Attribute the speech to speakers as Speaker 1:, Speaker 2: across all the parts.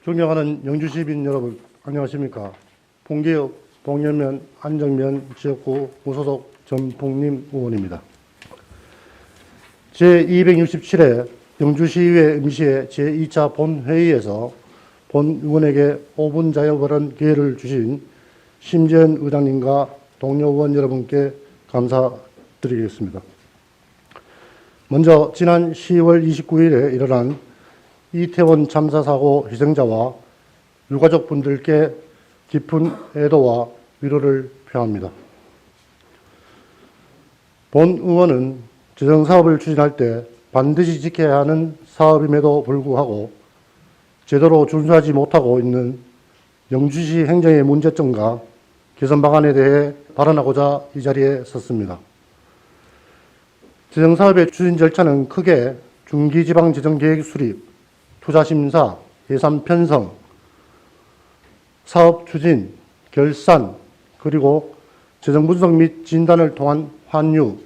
Speaker 1: 존경하는 영주 시민 여러분, 안녕하십니까. 봉기역 봉연면 안정면 지역구 무소속 전봉림 의원입니다. 제267회 영주시의회 임시회 제2차 본회의에서 본 의원에게 5분 자유발언 기회를 주신 심재현 의장님과 동료 의원 여러분께 감사드리겠습니다. 먼저 지난 10월 29일에 일어난 이태원 참사 사고 희생자와 유가족분들께 깊은 애도와 위로를 표합니다. 본 의원은 재정사업을 추진할 때 반드시 지켜야 하는 사업임에도 불구하고 제대로 준수하지 못하고 있는 영주시 행정의 문제점과 개선 방안에 대해 발언하고자 이 자리에 섰습니다. 재정사업의 추진 절차는 크게 중기지방재정계획 수립, 투자심사, 예산 편성, 사업 추진, 결산, 그리고 재정 분석 및 진단을 통한 환유,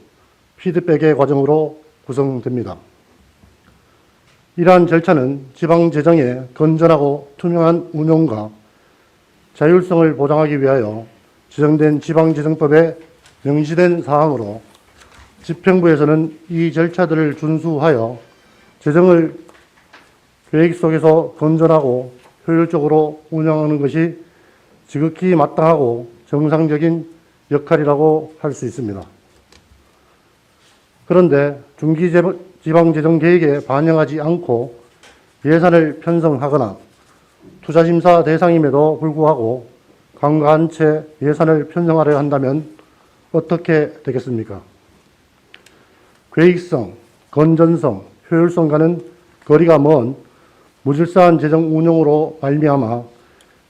Speaker 1: 피드백의 과정으로 구성됩니다. 이러한 절차는 지방재정의 건전하고 투명한 운용과 자율성을 보장하기 위하여 제정된 지방재정법에 명시된 사항으로 집행부에서는 이 절차들을 준수하여 재정을 계획 속에서 건전하고 효율적으로 운영하는 것이 지극히 마땅하고 정상적인 역할이라고 할 수 있습니다. 그런데 중기지방재정계획에 반영하지 않고 예산을 편성하거나 투자심사 대상임에도 불구하고 간과한 채 예산을 편성하려 한다면 어떻게 되겠습니까? 계획성, 건전성, 효율성과는 거리가 먼 무질서한 재정 운용으로 말미암아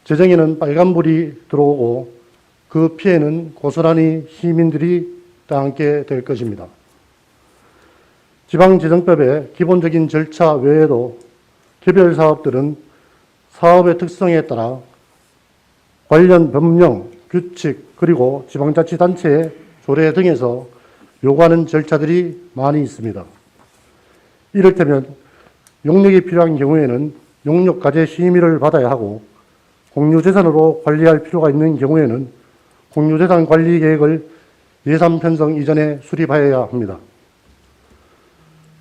Speaker 1: 재정에는 빨간불이 들어오고 그 피해는 고스란히 시민들이 당하게 될 것입니다. 지방재정법의 기본적인 절차 외에도 개별 사업들은 사업의 특성에 따라 관련 법령, 규칙, 그리고 지방자치단체의 조례 등에서 요구하는 절차들이 많이 있습니다. 이를테면 용역이 필요한 경우에는 용역과제 심의를 받아야 하고 공유재산으로 관리할 필요가 있는 경우에는 공유재산 관리 계획을 예산 편성 이전에 수립하여야 합니다.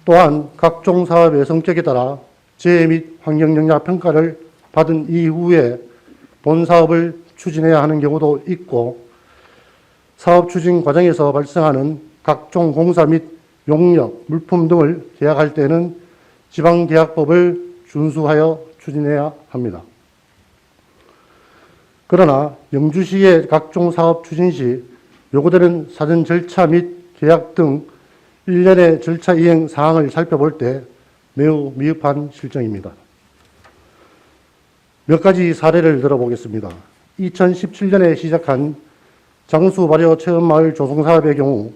Speaker 1: 또한 각종 사업의 성격에 따라 재해 및 환경영향 평가를 받은 이후에 본 사업을 추진해야 하는 경우도 있고 사업 추진 과정에서 발생하는 각종 공사 및 용역, 물품 등을 계약할 때는 지방계약법을 준수하여 추진해야 합니다. 그러나 영주시의 각종 사업 추진 시 요구되는 사전 절차 및 계약 등 일련의 절차 이행 사항을 살펴볼 때 매우 미흡한 실정입니다. 몇 가지 사례를 들어보겠습니다. 2017년에 시작한 장수발효 체험마을 조성사업의 경우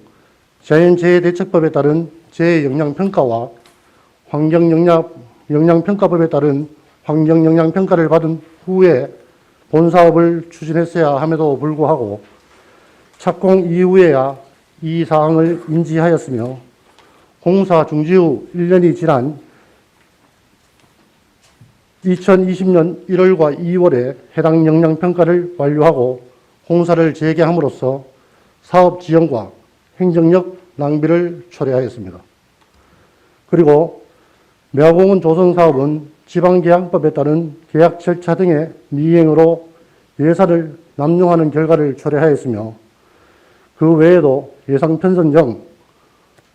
Speaker 1: 자연재해대책법에 따른 재해영향평가와 환경영향평가법에 따른 환경영향평가를 받은 후에 본사업을 추진했어야 함에도 불구하고 착공 이후에야 이 사항을 인지하였으며 공사 중지 후 1년이 지난 2020년 1월과 2월에 해당 영향평가를 완료하고 공사를 재개함으로써 사업 지연과 행정력 낭비를 초래하였습니다. 그리고 매화공원 조성사업은 지방계약법에 따른 계약 절차 등의 미행으로 예산을 남용하는 결과를 초래하였으며 그 외에도 예산 편성 전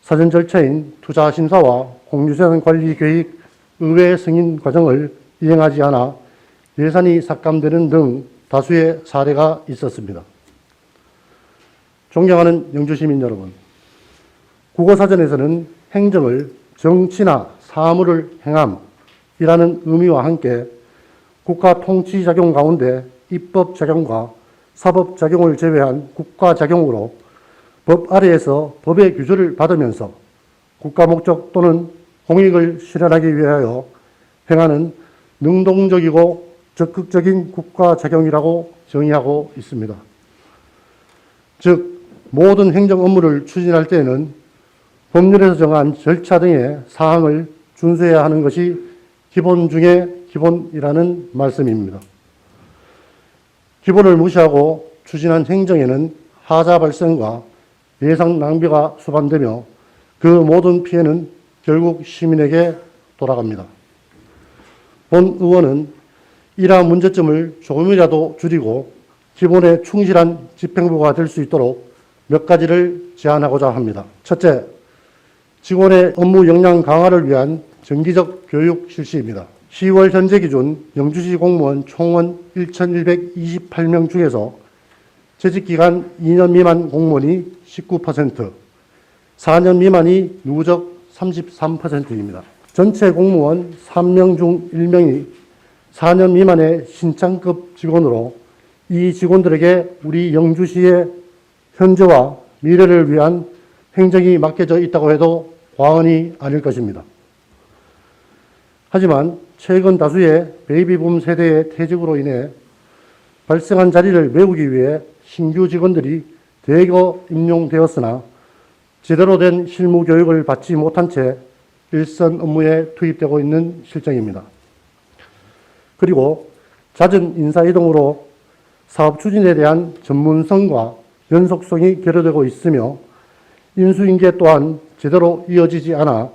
Speaker 1: 사전 절차인 투자심사와 공유재산 관리 계획 의회 승인 과정을 이행하지 않아 예산이 삭감되는 등 다수의 사례가 있었습니다. 존경하는 영주시민 여러분, 국어사전에서는 행정을 정치나 사무를 행함이라는 의미와 함께 국가 통치 작용 가운데 입법 작용과 사법 작용을 제외한 국가 작용으로 법 아래에서 법의 규제를 받으면서 국가 목적 또는 공익을 실현하기 위하여 행하는 능동적이고 적극적인 국가 작용이라고 정의하고 있습니다. 즉 모든 행정 업무를 추진할 때에는 법률에서 정한 절차 등의 사항을 준수해야 하는 것이 기본 중의 기본이라는 말씀입니다. 기본을 무시하고 추진한 행정에는 하자 발생과 예상 낭비가 수반되며 그 모든 피해는 결국 시민에게 돌아갑니다. 본 의원은 이러한 문제점을 조금이라도 줄이고 기본에 충실한 집행부가 될 수 있도록 몇 가지를 제안하고자 합니다. 첫째, 직원의 업무 역량 강화를 위한 정기적 교육 실시입니다. 10월 현재 기준 영주시 공무원 총원 1,128명 중에서 재직기간 2년 미만 공무원이 19%, 4년 미만이 누적 33%입니다. 전체 공무원 3명 중 1명이 4년 미만의 신창급 직원으로 이 직원들에게 우리 영주시의 현재와 미래를 위한 행정이 맡겨져 있다고 해도 과언이 아닐 것입니다. 하지만 최근 다수의 베이비붐 세대의 퇴직으로 인해 발생한 자리를 메우기 위해 신규 직원들이 대거 임용되었으나 제대로 된 실무 교육을 받지 못한 채 일선 업무에 투입되고 있는 실정입니다. 그리고 잦은 인사이동으로 사업 추진에 대한 전문성과 연속성이 결여되고 있으며 인수인계 또한 제대로 이어지지 않아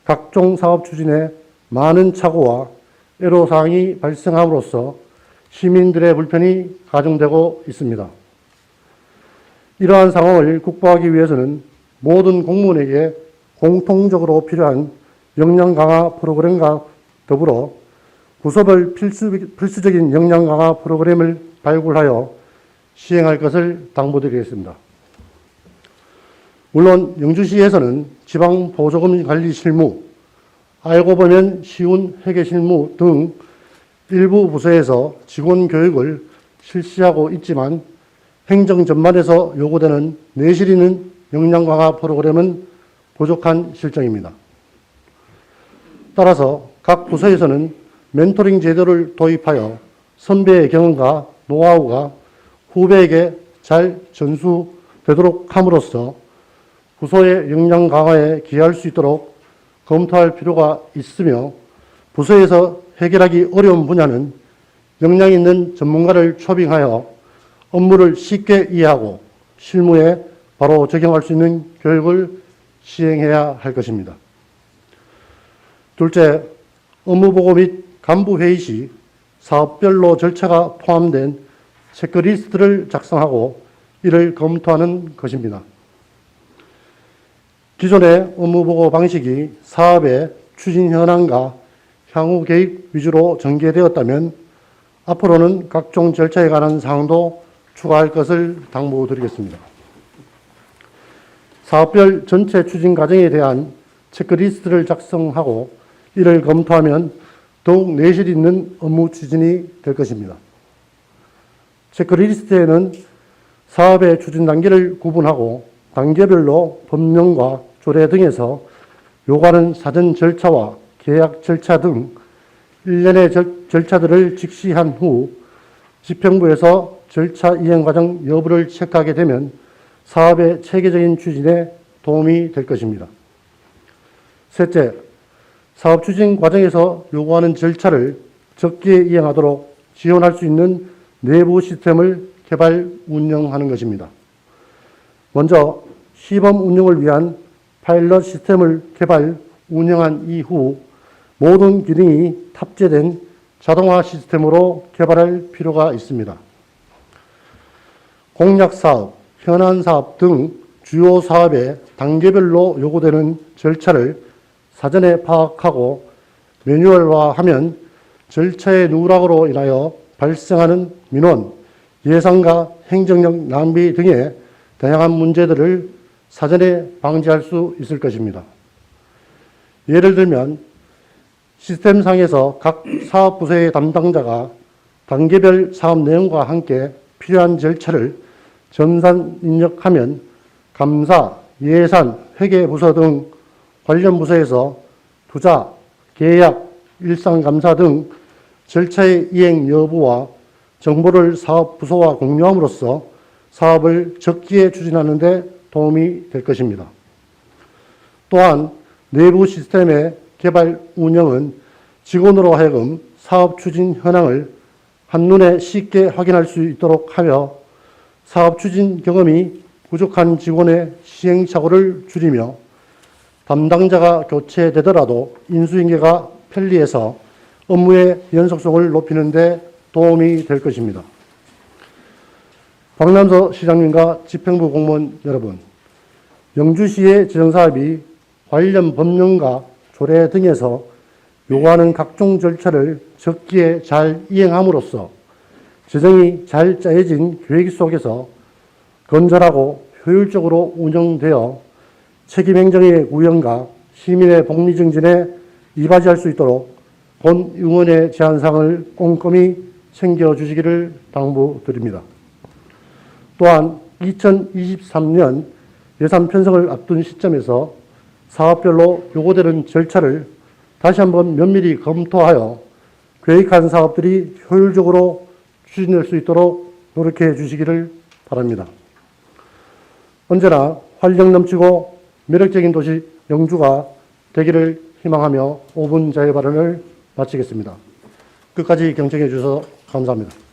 Speaker 1: 각종 사업 추진에 많은 착오와 애로사항이 발생함으로써 시민들의 불편이 가중되고 있습니다. 이러한 상황을 극복하기 위해서는 모든 공무원에게 공통적으로 필요한 역량 강화 프로그램과 더불어 부서별 필수적인 역량 강화 프로그램을 발굴하여 시행할 것을 당부드리겠습니다. 물론 영주시에서는 지방보조금 관리 실무, 알고 보면 쉬운 회계 실무 등 일부 부서에서 직원 교육을 실시하고 있지만 행정 전반에서 요구되는 내실 있는 역량 강화 프로그램은 부족한 실정입니다. 따라서 각 부서에서는 멘토링 제도를 도입하여 선배의 경험과 노하우가 후배에게 잘 전수되도록 함으로써 부서의 역량 강화에 기여할 수 있도록 검토할 필요가 있으며 부서에서 해결하기 어려운 분야는 역량 있는 전문가를 초빙하여 업무를 쉽게 이해하고 실무에 바로 적용할 수 있는 교육을 시행해야 할 것입니다. 둘째, 업무보고 및 간부회의 시 사업별로 절차가 포함된 체크리스트를 작성하고 이를 검토하는 것입니다. 기존의 업무보고 방식이 사업의 추진 현황과 향후 계획 위주로 전개되었다면 앞으로는 각종 절차에 관한 사항도 추가할 것을 당부드리겠습니다. 사업별 전체 추진 과정에 대한 체크리스트를 작성하고 이를 검토하면 더욱 내실 있는 업무 추진이 될 것입니다. 체크리스트에는 사업의 추진 단계를 구분하고 단계별로 법령과 조례 등에서 요구하는 사전 절차와 계약 절차 등 일련의 절차들을 직시한 후 집행부에서 절차 이행 과정 여부를 체크하게 되면 사업의 체계적인 추진에 도움이 될 것입니다. 셋째, 사업 추진 과정에서 요구하는 절차를 적기에 이행하도록 지원할 수 있는 내부 시스템을 개발, 운영하는 것입니다. 먼저 시범 운영을 위한 파일럿 시스템을 개발, 운영한 이후 모든 기능이 탑재된 자동화 시스템으로 개발할 필요가 있습니다. 공약사업, 현안사업 등 주요 사업의 단계별로 요구되는 절차를 사전에 파악하고 매뉴얼화하면 절차의 누락으로 인하여 발생하는 민원, 예산과 행정력 낭비 등의 다양한 문제들을 사전에 방지할 수 있을 것입니다. 예를 들면 시스템상에서 각 사업부서의 담당자가 단계별 사업 내용과 함께 필요한 절차를 전산 입력하면 감사, 예산, 회계부서 등 관련 부서에서 투자, 계약, 일상감사 등 절차의 이행 여부와 정보를 사업 부서와 공유함으로써 사업을 적기에 추진하는 데 도움이 될 것입니다. 또한 내부 시스템의 개발 운영은 직원으로 하여금 사업 추진 현황을 한눈에 쉽게 확인할 수 있도록 하며 사업 추진 경험이 부족한 직원의 시행착오를 줄이며 담당자가 교체되더라도 인수인계가 편리해서 업무의 연속성을 높이는 데 도움이 될 것입니다. 박남서 시장님과 집행부 공무원 여러분, 영주시의 재정사업이 관련 법령과 조례 등에서 요구하는 각종 절차를 적기에 잘 이행함으로써 재정이 잘 짜여진 계획 속에서 건전하고 효율적으로 운영되어 책임행정의 구현과 시민의 복리 증진에 이바지할 수 있도록 본 의원의 제안사항을 꼼꼼히 챙겨주시기를 당부드립니다. 또한 2023년 예산 편성을 앞둔 시점에서 사업별로 요구되는 절차를 다시 한번 면밀히 검토하여 계획한 사업들이 효율적으로 추진될 수 있도록 노력해 주시기를 바랍니다. 언제나 활력 넘치고 매력적인 도시 영주가 되기를 희망하며 5분 자유 발언을 마치겠습니다. 끝까지 경청해 주셔서 감사합니다.